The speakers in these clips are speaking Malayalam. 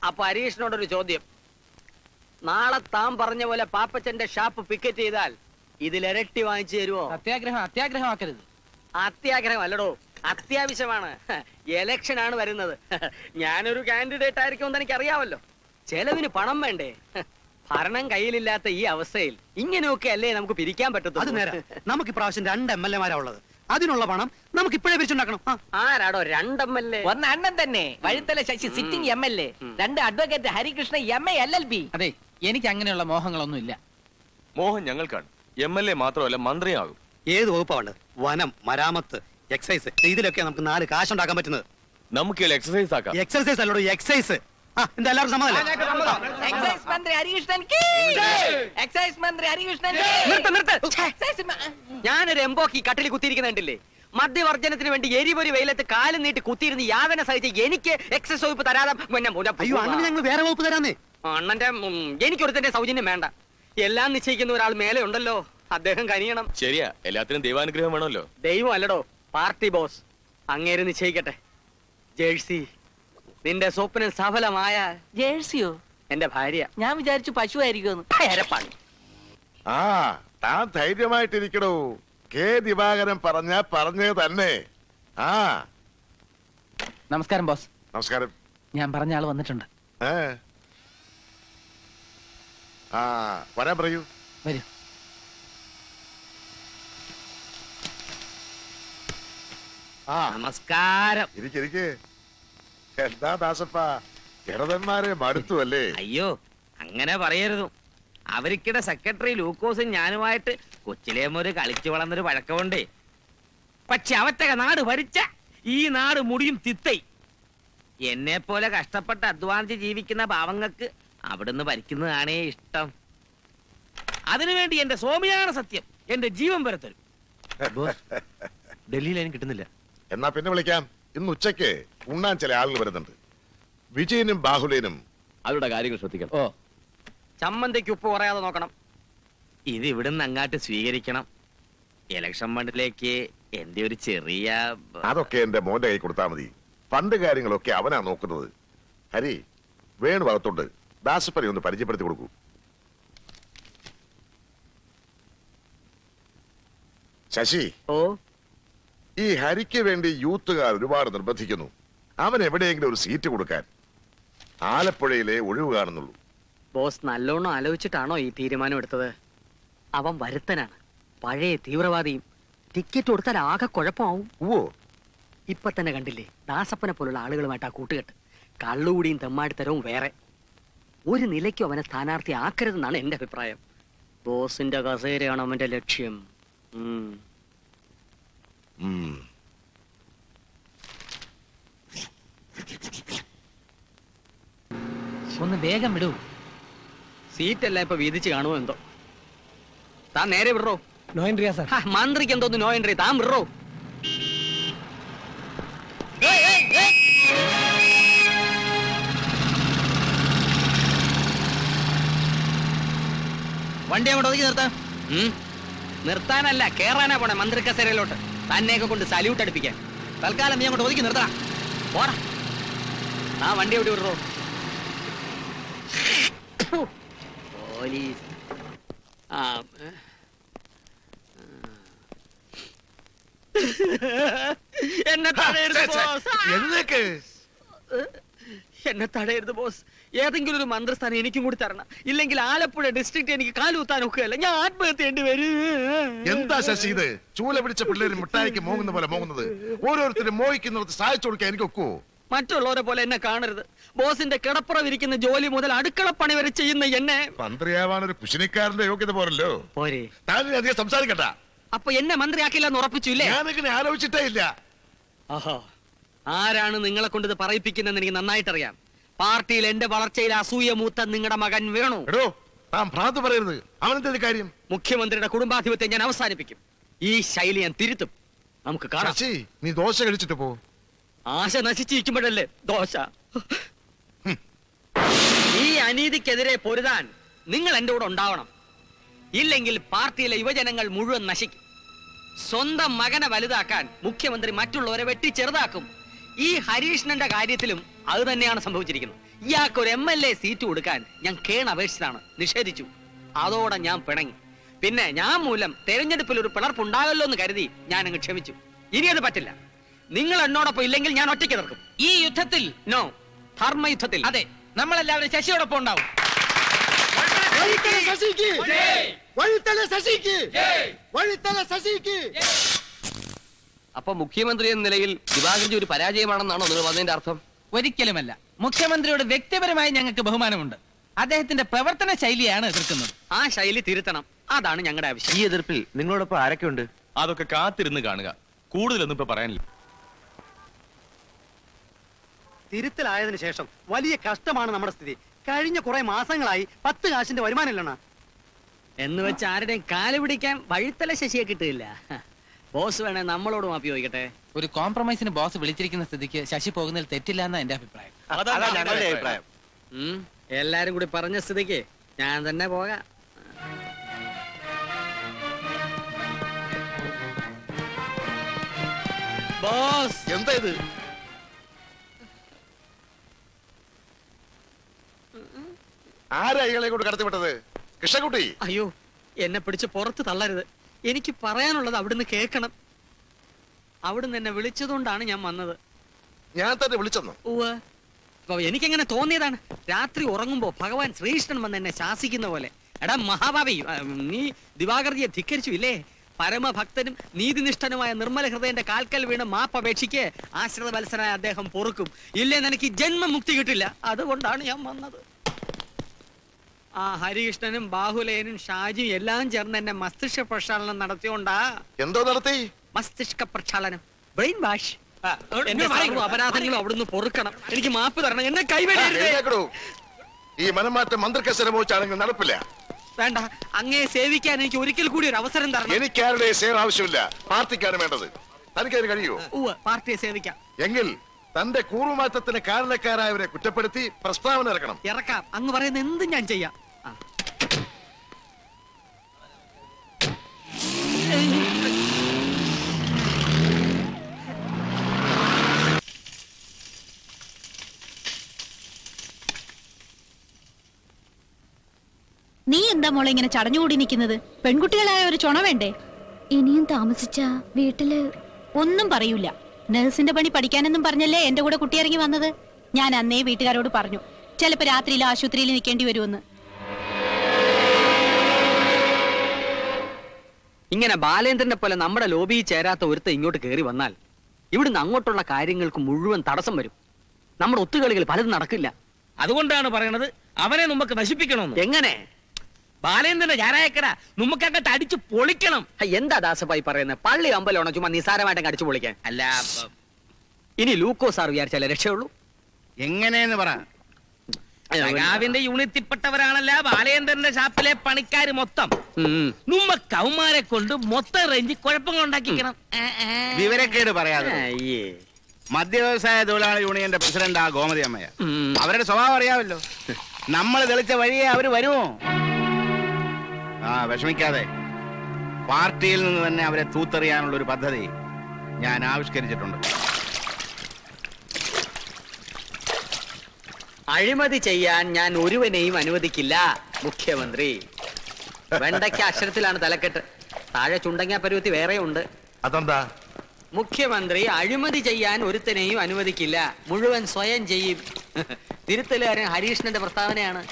അപ്പൊ ഹരീഷിനോടൊരു ചോദ്യം. നാളെ താൻ പറഞ്ഞ പോലെ പാപ്പച്ചന്റെ ഷാപ്പ് പിക്കറ്റ് ചെയ്താൽ ഇതിലിരട്ടി വാങ്ങിച്ചു തരുമോ? അത്യാഗ്രഹമാക്കരുത്. അത്യാഗ്രഹം അല്ലടോ, അത്യാവശ്യമാണ്. എലക്ഷൻ ആണ് വരുന്നത്. ഞാനൊരു കാൻഡിഡേറ്റ് ആയിരിക്കുമെന്ന് എനിക്ക് അറിയാമല്ലോ. ചെലവിന് പണം വേണ്ടേ? ഭരണം കയ്യിലില്ലാത്ത ഈ അവസ്ഥയിൽ ഇങ്ങനെയൊക്കെ അല്ലേ നമുക്ക് പിരിക്കാൻ പറ്റത്തുള്ളൂ. അത് നേരെ. നമുക്ക് ഇപ്രാവശ്യം 2 MLA ഉള്ളത്. അതിനുള്ള പണം നമുക്ക് ഇപ്പോഴേ പിരിച്ചുണ്ടാക്കണം. ആരാടോ 2 MLA? ഒന്ന് അണ്ണൻ തന്നെ, വഴുത്തല Sasi sitting MLA, 2 advocate Harikrishna MA LLB. അതെ, എനിക്ക് അങ്ങനെയുള്ള മോഹങ്ങളൊന്നും ഇല്ല. മോഹൻ ഞങ്ങൾക്കാണ്. MLA മാത്രമല്ല മന്ത്രിയാകും. ഏത് വകുപ്പാണ്? വനം, മരാമത്ത്, എക്സൈസ്. ഇതിലൊക്കെ നമുക്ക് 4 കാശുണ്ടാക്കാൻ പറ്റുന്നത്. നമുക്ക് എക്സസൈസ് ആക്കാം. എക്സൈസ് അല്ലോടോ, എക്സൈസ്. എന്താ എല്ലാവരും സമ്മതമല്ലേ? എക്സൈസ് മന്ത്രി ഹരികൃഷ്ണൻ, എക്സൈസ് മന്ത്രി ഹരികൃഷ്ണൻ. ഞാനൊരു എംബോക്ക് ഈ കട്ടിൽ കുത്തിയിരിക്കുന്നുണ്ടില്ലേ? മദ്യവർജനത്തിന് വേണ്ടി എരിപൊരി വെയിലത്ത് കാലും നീട്ടി കുത്തിയിരുന്ന് യാതന സഹിച്ച് എനിക്ക് എക്സൈസ് വകുപ്പ് തരാതെ. അയ്യോ, അണ്ണന് ഞങ്ങൾ വേറെ വകുപ്പ് തരാന്നേ. അണ്ണന്റെ എനിക്കൊരുത്തന്റെ സൗജന്യം വേണ്ട. എല്ലാം നിശ്ചയിക്കുന്ന ഒരാൾ മേലെ ഉണ്ടല്ലോ, അദ്ദേഹം കനിയണം. ശരിയാ, എല്ലാത്തിനും ദൈവാനുഗ്രഹം വേണമല്ലോ. ദൈവം അല്ലടോ, പാർട്ടി ബോസ്. അങ്ങേര് നിശ്ചയിക്കട്ടെ. ജേഴ്സി, നിന്റെ സ്വപ്നം സഫലമായ. ജേഴ്സിയോ? എന്റെ ഭാര്യ. ഞാൻ വിചാരിച്ചു പശു ആയിരിക്കും. ആ, താൻ ധൈര്യമായിട്ടിരിക്കണോ. കെ ദിവാകരൻ പറഞ്ഞത് തന്നെ. ആ, നമസ്കാരം ബോസ്. നമസ്കാരം. ഞാൻ പറഞ്ഞ ആള് വന്നിട്ടുണ്ട്. ആ, വരാൻ പറയൂ. വരൂ. ആ, നമസ്കാരം. ഇരിക്കെ. എന്താ ദാസപ്പ, ജനതന്മാരെ മടുത്തു അല്ലേ? അയ്യോ, അങ്ങനെ പറയരുത്. അവർക്കിടെ സെക്രട്ടറി ലൂക്കോസും ഞാനുമായിട്ട് കൊച്ചിലേമൊരു കളിച്ചു വളർന്നൊരു വഴക്കമുണ്ടേ. പക്ഷെ അവറ്റക നാട് ഭരിച്ച ഈ നാട് മുടിയും തിത്തൈ. എന്നെ പോലെ കഷ്ടപ്പെട്ട് അധ്വാനിച്ച് ജീവിക്കുന്ന പാവങ്ങൾക്ക് അവിടുന്ന് ഭരിക്കുന്നതാണേ ഇഷ്ടം. അതിനുവേണ്ടി എന്റെ സ്വാമിയാണ് സത്യം, എന്റെ ജീവൻ വരെ തരും. ഡൽഹിയിൽ അതിന് കിട്ടുന്നില്ല. എന്നാ പിന്നെ വിളിക്കാം. ഇന്ന് ഉച്ചയ്ക്ക് ഉണ്ണാൻ ചില ആളുകൾ വരുന്നുണ്ട്. വിജയനും ബാഹുലേനും അവരുടെ കാര്യങ്ങൾ ശ്രദ്ധിക്കണം. ഓ, ചമ്മന്തിക്ക് ഉപ്പ് പറയാതെ നോക്കണം. ഇത് ഇവിടുന്ന് അങ്ങാട്ട് സ്വീകരിക്കണം. ഇലക്ഷൻ ഫണ്ടിലേക്ക് എന്റെ ഒരു ചെറിയ അതൊക്കെ എന്റെ മോന്റെ കൈ കൊടുത്താൽ മതി. ഫണ്ട് കാര്യങ്ങളൊക്കെ അവനാ നോക്കുന്നത്. ഹരി, വേണു ഭാഗത്തോണ്ട് ദാസപ്പനെ ഒന്ന് പരിചയപ്പെടുത്തി കൊടുക്കൂ. ശശി, ഓ, ഈ ഹരിക്ക് വേണ്ടി യൂത്തുകാർ ഒരുപാട് നിർബന്ധിക്കുന്നു. അവൻ എവിടെയെങ്കിലും ഒരു സീറ്റ് കൊടുക്കാൻ. ആലപ്പുഴയിലെ ഒഴിവ് കാണുന്നുള്ളൂ. ബോസ് നല്ലോണം ആലോചിച്ചിട്ടാണോ ഈ തീരുമാനം എടുത്തത്? അവൻ വരുത്തനാണ്, പഴയ തീവ്രവാദിയും. ടിക്കറ്റ് കൊടുത്താൽ ആകെ കുഴപ്പമാവും. ഓ, ഇപ്പൊ തന്നെ കണ്ടില്ലേ, ദാസപ്പനെ പോലുള്ള ആളുകളുമായിട്ട് ആ കൂട്ടുകെട്ട്. കള്ളുകൂടിയും തെമ്മാടിത്തരവും വേറെ. ഒരു നിലയ്ക്കും അവനെ സ്ഥാനാർത്ഥി ആക്കരുതെന്നാണ് എന്റെ അഭിപ്രായം. ബോസിന്റെ കസേരയാണ് അവന്റെ ലക്ഷ്യം. ഒന്ന് വേഗം വിടൂ. സീറ്റെല്ലാം ഇപ്പൊ വീതിച്ച് കാണുമോ എന്തോ. താൻ നേരെ വിടറോ. No എൻട്രിയാ sir. മന്ത്രിക്ക് എന്തോന്ന് നോ എൻട്രി? താൻ വിടറോ. വണ്ടി അങ്ങോട്ട് ഒതുക്കി നിർത്താം. നിർത്താനല്ല, കേറാനാ പോണേ മന്ത്രി കസേരയിലോട്ട്. തന്നെയൊക്കെ കൊണ്ട് സല്യൂട്ട് അടുപ്പിക്കാൻ. തൽക്കാലം നീ അങ്ങോട്ട് ഒതുക്കി നിർത്തണം. പോടാ. ആ വണ്ടി എവിടെ വിടറോ. പോലീസ്. എന്നെ തടയരുത് ബോസ്. എന്നെ തടയരുത് ബോസ്. ഏതെങ്കിലും ഒരു മന്ത്രിസ്ഥാനം എനിക്കും കൂടി തരണം. ഇല്ലെങ്കിൽ ആലപ്പുഴ ഡിസ്ട്രിക്ട് എനിക്ക് കാലുകുത്താൻ ഒക്കുകയല്ല. ഞാൻ ആത്മഹത്യ ചെയ്യേണ്ടി വരും. എന്താ ശശി ഇത്? ചൂല പിടിച്ച പിള്ളേര് മിഠായിക്ക് മോങ്ങുന്ന പോലെ മോങ്ങുന്നത്. ഓരോരുത്തരും മോഹിക്കുന്നത് സഹായിച്ചു കൊടുക്കാൻ എനിക്ക് ഒക്കുവോ? മറ്റുള്ളവരെ പോലെ എന്നെ കാണരുത്. ബോസിന്റെ കിടപ്പുറ വിരിക്കുന്ന ജോലി മുതൽ അടുക്കളപ്പണി വരെ ചെയ്യുന്ന എന്നെ. മന്ത്രിയാവാൻ ഒരു കുശിനിക്കാരന്റെ യോഗ്യത പോരല്ലോ. പോരെ. താൻ അധികം സംസാരിക്കണ്ട. അപ്പൊ എന്നെ മന്ത്രിയാക്കില്ലെന്ന് ഉറപ്പിച്ചില്ലേ? ഞാനിങ്ങനെ ആലോചിച്ചിട്ടേ ഇല്ല. ആഹാ, ആരാണ് നിങ്ങളെ കൊണ്ട് ഇത് പറയിപ്പിക്കുന്നെന്ന് എനിക്ക് നന്നായിട്ടറിയാം. പാർട്ടിയിൽ എന്റെ വളർച്ചയിൽ അസൂയ മൂത്ത നിങ്ങളുടെ മകൻ വേണു. എടോ, താൻ ഭ്രാന്ത് പറയരുത്. അവനെന്തൊരു കാര്യം? മുഖ്യമന്ത്രിയുടെ കുടുംബാധിപത്യം ഞാൻ അവസാനിപ്പിക്കും. ഈ ശൈലി ഞാൻ തിരുത്തും. നമുക്ക് കാണാം. ശശി, നീ ദോശ കഴിച്ചിട്ട് പോ. ആശ നശിച്ചിരിക്കുമ്പോഴല്ലേ ദോശ. ഈ അനീതിക്കെതിരെ പൊരുതാൻ നിങ്ങൾ എന്റെ കൂടെ ഉണ്ടാവണം. ഇല്ലെങ്കിൽ പാർട്ടിയിലെ യുവജനങ്ങൾ മുഴുവൻ നശിക്കും. സ്വന്തം മകനെ വലുതാക്കാൻ മുഖ്യമന്ത്രി മറ്റുള്ളവരെ വെട്ടി ചെറുതാക്കും. ഈ ഹരീഷ്ണന്റെ കാര്യത്തിലും അത് തന്നെയാണ് സംഭവിച്ചിരിക്കുന്നത്. ഇയാൾക്ക് ഒരു MLA സീറ്റ് കൊടുക്കാൻ ഞാൻ അപേക്ഷിച്ചതാണ്, നിഷേധിച്ചു. അതോടെ ഞാൻ പിണങ്ങി. പിന്നെ ഞാൻ മൂലം തെരഞ്ഞെടുപ്പിൽ ഒരു പിളർപ്പുണ്ടാകല്ലോ എന്ന് കരുതി ഞാൻ അങ്ങ് ക്ഷമിച്ചു. ഇനി അത് പറ്റില്ല. നിങ്ങൾ എന്നോടൊപ്പം ഇല്ലെങ്കിൽ ഞാൻ ഒറ്റയ്ക്ക് നിൽക്കും. ഈ യുദ്ധത്തിൽ നോ, ധർമ്മയുദ്ധത്തിൽ. അതെ, നമ്മളെല്ലാവരും ശശിയോടൊപ്പം ഉണ്ടാവും. അപ്പൊ മുഖ്യമന്ത്രി എന്ന നിലയിൽ ദിവാകർജി ഒരു പരാജയമാണെന്നാണോ നിങ്ങൾ പറഞ്ഞതിന്റെ അർത്ഥം? ഒരിക്കലുമല്ല. മുഖ്യമന്ത്രിയോട് വ്യക്തിപരമായി ഞങ്ങൾക്ക് ബഹുമാനമുണ്ട്. അദ്ദേഹത്തിന്റെ പ്രവർത്തന ശൈലിയാണ് എതിർക്കുന്നത്. ആ ശൈലി തിരുത്തണം, അതാണ് ഞങ്ങളുടെ ആവശ്യം. ഈ എതിർപ്പിൽ നിങ്ങളോടൊപ്പം ആരൊക്കെ ഉണ്ട്? അതൊക്കെ കാത്തിരുന്ന് കാണുക. കൂടുതലൊന്നും ഇപ്പൊ പറയാനില്ല. തിരുത്തലായതിനു ശേഷം വലിയ കഷ്ടമാണ് നമ്മുടെ സ്ഥിതി. കഴിഞ്ഞ കുറെ മാസങ്ങളായി 10 കാശിന്റെ വരുമാനമില്ലണ. എന്ന് വെച്ച് ആരുടെയും കാല് പിടിക്കാൻ വഴിത്തല ശശിയെ കിട്ടില്ല. ബോസ് വേണേ നമ്മളോട് മാപ്പി ചോദിക്കട്ടെ. ഒരു കോംപ്രമൈസിന് ബോസ് വിളിച്ചിരിക്കുന്ന സ്ഥിതിക്ക് ശശി പോകുന്നതിൽ തെറ്റില്ല എന്നാ എന്റെ അഭിപ്രായം. അതാണ് ഞങ്ങളുടെ അഭിപ്രായം. എല്ലാരും കൂടി പറഞ്ഞ സ്ഥിതിക്ക് ഞാൻ തന്നെ പോകാം. ബോസ്, എന്താ ഇത്? ആരാ ഇയാളെ കൊണ്ട് കടത്തിവിട്ടത്? കൃഷ്ണകുട്ടി, അയ്യോ, എന്നെ പിടിച്ച് പുറത്ത് തള്ളരുത്. എനിക്ക് പറയാനുള്ളത് അവിടുന്ന് കേൾക്കണം. അവിടുന്ന് എന്നെ വിളിച്ചതുകൊണ്ടാണ് ഞാൻ വന്നത്. ഞാൻ തന്നെ വിളിച്ചെന്നു. ഉവ്വ്. അപ്പൊ എനിക്കെങ്ങനെ തോന്നിയതാണ്. രാത്രി ഉറങ്ങുമ്പോ ഭഗവാൻ ശ്രീകൃഷ്ണൻ വന്ന് എന്നെ ശാസിക്കുന്ന പോലെ. എടാ മഹാഭാവി, നീ ദിവാകർജിയെ ധിക്കരിച്ചു ഇല്ലേ? പരമഭക്തനും നീതിനിഷ്ഠനുമായ നിർമ്മല ഹൃദയന്റെ കാൽക്കൽ വീണ് മാപ്പപേക്ഷിക്ക് ആശ്രിത വത്സനായ അദ്ദേഹം പൊറുക്കും. ഇല്ലെന്ന് എനിക്ക് ജന്മമുക്തി കിട്ടില്ല. അതുകൊണ്ടാണ് ഞാൻ വന്നത്. ആ ഹരികൃഷ്ണനും ബാഹുലേനും ഷാജിയും എല്ലാം ചേർന്ന് എന്നെ മസ്തിഷ്ക പ്രക്ഷാളനം നടത്തിയോണ്ടാ. എന്തോ നടത്തി? മസ്തിഷ്ക പ്രക്ഷാളനം, ബ്രെയിൻ വാഷ്. എന്റെ സർവ്വ അപരാധങ്ങളും അവിടുന്ന് പൊറുക്കണം. എനിക്ക് മാപ്പ് തരണം. എന്നെ കൈവെടിയരുത്. എഴുന്നേക്കടോ. ഈ മനംമാറ്റം മന്ത്രിക്ക് ശ്രമിച്ചാണെങ്കിൽ നടപ്പില്ല. വേണ്ട, അങ്ങയെ സേവിക്കാൻ എനിക്ക് ഒരിക്കൽ കൂടി ഒരു അവസരം തരണം. എനിക്കാരുടെ സേവ ആവശ്യമില്ല, പാർട്ടിക്കാണ് വേണ്ടത്. തനിക്കതിന് കഴിയുമോ? ഉവ്വ്, പാർട്ടിയെ സേവിക്കാം. എങ്കിൽ തന്റെ കൂറുമാറ്റത്തിന് കാരണക്കാരായവരെ കുറ്റപ്പെടുത്തി പ്രസ്താവന ഇറക്കണം. ഇറക്കാം. അങ്ങ് പറയുന്ന എന്തും ഞാൻ ചെയ്യാം. നീ എന്താ മോളെ ഇങ്ങനെ ചടഞ്ഞുകൂടി നിൽക്കുന്നത്? പെൺകുട്ടികളായ ഒരു ചുണ വേണ്ടേ? ഇനിയും താമസിച്ച വീട്ടില് ഒന്നും പറയൂല. നഴ്സിന്റെ പണി പഠിക്കാനെന്നും പറഞ്ഞല്ലേ എന്റെ കൂടെ കുട്ടി ഇറങ്ങി വന്നത്. ഞാൻ അന്നേ വീട്ടുകാരോട് പറഞ്ഞു, ചിലപ്പോ രാത്രിയിൽ ആശുപത്രിയിൽ നിൽക്കേണ്ടി വരുമെന്ന്. ഇങ്ങനെ ബാലേന്ദ്രനെ പോലെ നമ്മുടെ ലോബിയിൽ ചേരാത്ത ഒരുത്ത ഇങ്ങോട്ട് കയറി വന്നാൽ ഇവിടുന്ന് അങ്ങോട്ടുള്ള കാര്യങ്ങൾക്ക് മുഴുവൻ തടസ്സം വരും. നമ്മുടെ ഒത്തുകളികൾ പലതും നടക്കില്ല. അതുകൊണ്ടാണ് പറയണത് അവനെ നമുക്ക് നശിപ്പിക്കണമെന്ന്. എങ്ങനെ? ബാലേന്ദ്രന്റെ ചാരായക്കട നമുക്ക് അങ്ങോട്ട് അടിച്ചു പൊളിക്കണം. എന്താ ദാസപ്പായി പറയുന്നത്? പള്ളി അമ്പലമാണോ ചുമ്മാ നിസാരമായിട്ട് അടിച്ചു പൊളിക്കാൻ? അല്ല, ഇനി ലൂക്കോ സാർ വിചാരിച്ചാലേ രക്ഷയുള്ളൂ. എങ്ങനെയെന്ന് പറ. സഖാവിന്റെ യൂണിറ്റിൽപ്പെട്ടവരാണല്ല ബാലേന്ദ്രന്റെ ഷാപ്പിലെ പണിക്കാര് മൊത്തം. നമ്മ കൗമാരെ കൊണ്ട് മൊത്തം റേഞ്ച് കുഴപ്പങ്ങൾ ഉണ്ടാക്കിക്കണം. വിവരക്കേട് പറയാതെ. മദ്യ വ്യവസായ തൊഴിലാളി യൂണിയന്റെ പ്രസിഡന്റ് ആ ഗോമതി അമ്മയ. അവരുടെ സ്വഭാവം അറിയാമല്ലോ. നമ്മൾ തെളിച്ച വഴിയെ അവര് വരുമോ? വിഷമിക്കാതെ. പാർട്ടിയിൽ നിന്ന് തന്നെ അവരെ തൂത്തെറിയാനുള്ള ഒരു പദ്ധതി ഞാൻ ആവിഷ്കരിച്ചിട്ടുണ്ട്. അഴിമതി ചെയ്യാൻ ഞാൻ ഒരുവനെയും അനുവദിക്കില്ല മുഖ്യമന്ത്രി. വെണ്ടയ്ക്ക അക്ഷരത്തിലാണ് തലക്കെട്ട്, താഴെ ചുണ്ടങ്ങ പരുവത്തി വേറെ ഉണ്ട്. അതെന്താ? മുഖ്യമന്ത്രി അഴിമതി ചെയ്യാൻ ഒരുത്തനെയും അനുവദിക്കില്ല, മുഴുവൻ സ്വയം ചെയ്യും. തിരുത്തലുകാരൻ ഹരീഷ്ണന്റെ പ്രസ്താവനയാണ്.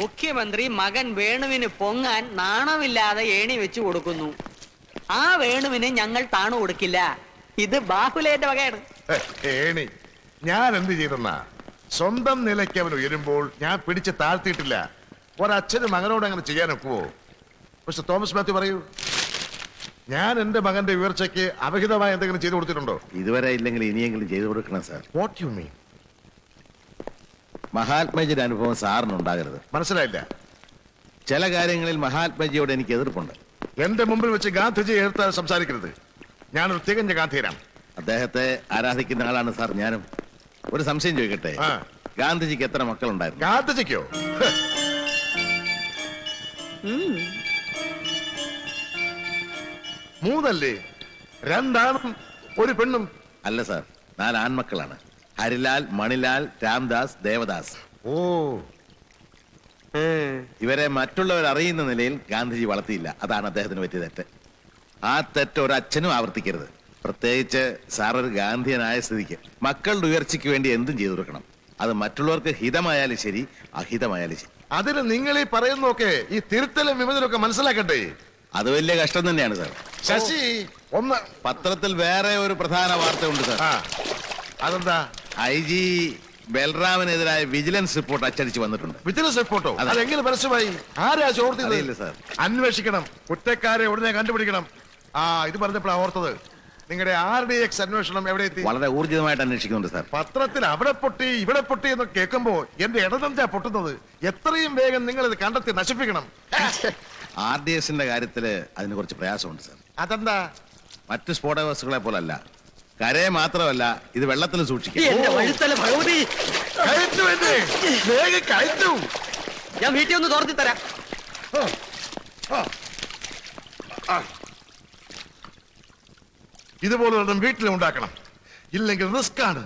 മുഖ്യമന്ത്രി മകൻ വേണുവിന് പൊങ്ങാൻ നാണമില്ലാതെ ഏണി വെച്ചു കൊടുക്കുന്നു. ആ വേണുവിന് ഞങ്ങൾ താണു കൊടുക്കില്ല. ഇത് ബാഹുലേന്റെ വകയാണ്. ഏണി ഞാൻ എന്ത് ചെയ്തെന്നാ? സ്വന്തം നിലയ്ക്ക് അവൻ ഉയരുമ്പോൾ ഞാൻ പിടിച്ച് താഴ്ത്തിയിട്ടില്ല. ഒരച്ഛന് മകനോട് അങ്ങനെ ചെയ്യാനൊക്കുവോ? പക്ഷെ തോമസ് മാത്യു പറയൂ, ഞാൻ എന്റെ മകന്റെ ഉയർച്ചയ്ക്ക് അവിഹിതമായ എന്തെങ്കിലും ചെയ്തു കൊടുത്തിട്ടുണ്ടോ? ഇതുവരെ ഇല്ലെങ്കിൽ ഇനിയെങ്കിലും ചെയ്തു കൊടുക്കണം സാർ. What you mean? മഹാത്മജിയുടെ അനുഭവം സാറിനുണ്ടാകരുത്. മനസ്സിലായില്ല. ചില കാര്യങ്ങളിൽ മഹാത്മജിയോട് എനിക്ക് എതിർപ്പുണ്ട്. എന്റെ മുമ്പിൽ വെച്ച് ഗാന്ധിജി എതിർത്താൽ സംസാരിക്കരുത്. ഞാനൊരു തികഞ്ഞ ഗാന്ധിയനാണ്. അദ്ദേഹത്തെ ആരാധിക്കുന്ന ആളാണ് സാർ ഞാനും. ഒരു സംശയം ചോദിക്കട്ടെ, ഗാന്ധിജിക്ക് എത്ര മക്കളുണ്ടായിരുന്നു? ഗാന്ധിജിക്കോ? 3 2 ആണും 1 പെണ്ണും. അല്ല സാർ 4 ആൺമക്കളാണ്. ഹരിലാൽ, മണിലാൽ, രാംദാസ്, ദേവദാസ്. ഓ ഇവരെ മറ്റുള്ളവർ അറിയുന്ന നിലയിൽ ഗാന്ധിജി വളർത്തിയില്ല. അതാണ് അദ്ദേഹത്തിന് പറ്റിയ തെറ്റ്. ആ തെറ്റ് ഒരച്ഛനും ആവർത്തിക്കരുത്. പ്രത്യേകിച്ച് സാർ ഒരു ഗാന്ധിയനായ സ്ഥിതിക്ക് മക്കളുടെ ഉയർച്ചയ്ക്ക് വേണ്ടി എന്തും ചെയ്തു കൊടുക്കണം. അത് മറ്റുള്ളവർക്ക് ഹിതമായാലും ശരി, അഹിതമായാലും ശരി. അതിന് നിങ്ങൾ ഈ പറയുന്നൊക്കെ ഈ തിരുത്തലും വിമതലൊക്കെ മനസ്സിലാക്കട്ടെ. അത് വലിയ കഷ്ടം തന്നെയാണ് സാർ. ശശി ഒന്ന് പത്രത്തിൽ വേറെ ഒരു പ്രധാന വാർത്ത ഉണ്ട് സാർ. അതെന്താ? IG ബൽറാമിനെതിരായ വിജിലൻസ് റിപ്പോർട്ട് അച്ചടിച്ച് വന്നിട്ടുണ്ട്. വിജിലൻസ് റിപ്പോർട്ടോ? അതെ. അതെങ്ങനെ പരസ്യമായി? ആരാ ചോർത്തിയത്? അറിയില്ല സാർ. അന്വേഷിക്കണം, കുറ്റക്കാരെ ഉടനെ കണ്ടുപിടിക്കണം. ഇത് പറഞ്ഞപ്പോഴാ ഓർത്തത്. നിങ്ങളുടെ RDX അന്വേഷണം എവിടെ എത്തി? വളരെ ഊർജിതമായിട്ട് അന്വേഷിക്കുന്നുണ്ട് സാർ. പത്രത്തിൽ അവിടെ പൊട്ടി ഇവിടെ പൊട്ടി എന്ന് കേൾക്കുമ്പോ എന്റെ ഇടനെഞ്ചാ പൊട്ടുന്നത്. എത്രയും വേഗം നിങ്ങൾ ഇത് കണ്ടെത്തി നശിപ്പിക്കണം. RDSന്റെ കാര്യത്തില് അതിന് കുറച്ച് പ്രയാസമുണ്ട് സാർ. അതെന്താ? മറ്റ് സ്ഫോടക വസ്തുക്കളെ പോലല്ല, കരയെ മാത്രമല്ല ഇത് വെള്ളത്തിൽ സൂക്ഷിക്കും. എന്റെ വഴുത്തല ഭഗവതി, കയറ്റു എന്നെ, വേഗം കയറ്റു. ഞാൻ വീട്ടിൽ ഒന്ന് തോർത്തി തരാം. ഇതുപോലെ വീട്ടിൽ ഉണ്ടാക്കണം, ഇല്ലെങ്കിൽ റിസ്ക് ആണ്.